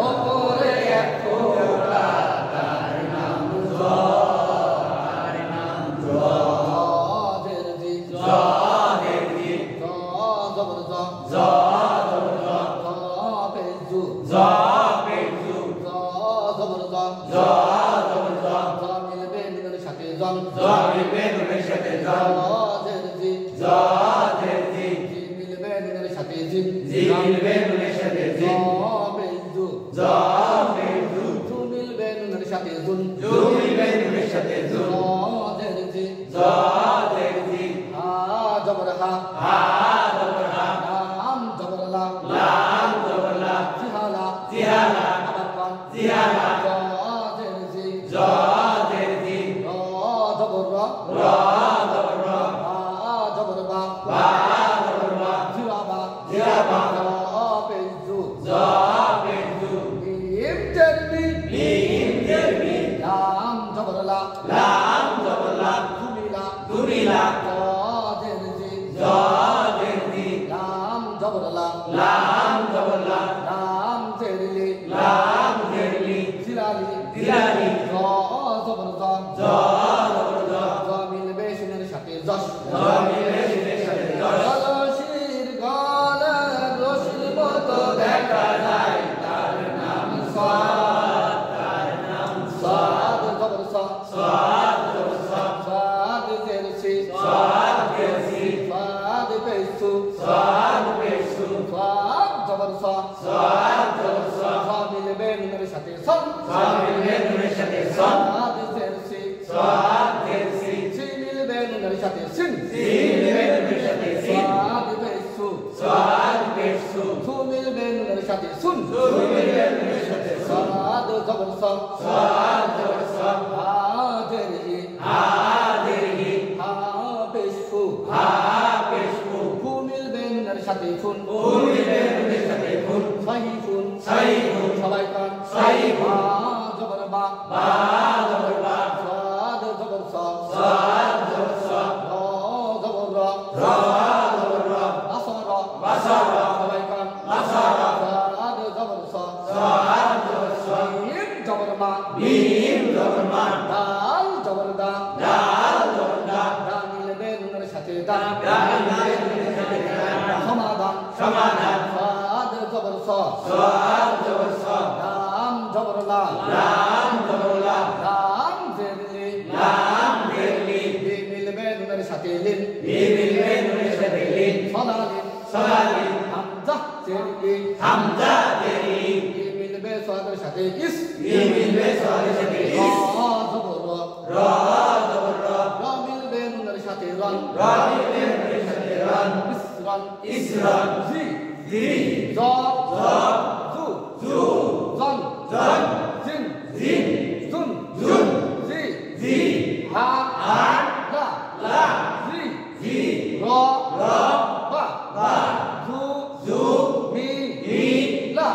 ওপরে এক ফোঁটা তার নাম জ, জের জি, জ জবর জ, জ পেশ জু, জ জবর জ, জ মিলবে নুনের সাথে জন, জের জি, জি মিলবে নুনের সাথে জিন, জু মিলবে নুনের সাথে জুন, হা জবর হা, লাম জবর লা, জিহালা আবার পান, জের জি, জবর র, জবর বা, জিরাবা পেশ জু, মিম টের মি, লাম জবর লা, দুলিলা জের জি, লাম জবর লা, লাম জের লি, জিলালি জবর জ, মিলবে শিনের সাথে যশ, রশির গলা রশির মতো দেখা যায় তার নাম সাদ, জবর সাদ জের সি, সাদ পেশু, সাদ জবর সা, মিলবে নুনের সাথে সন, সাদ জের সি, সি মিলবে নুনের সাথে সিন, সাদ পেশু, সু মিলবে নুনের সাথে সুন, সাদ জবর সা, হা জের হি, হা পেশু, ফু মিলবে নুনের সাথে ফুন, সাহিফুন সবাই কান, বা জবর বা, সাদ জবর সা, জবর র, আসর সবাই কান, সাদ জবর সা, মিম জবর মা, দাল জবর দা, দা মিলবে নুনের সাথে দা, সমাধান সাদ জবর সা, লাম জবর লা, লাম জের লি, মিলবে নুনের সাথে লিন, সলালিন, হামজা জের ই, মিলবে সাদের সাথে ইস, র মিলবে নুনের সাথে রন, ইসরান, জি জ জু জন জিন জুন জি হা লা জি র বা জু মি লা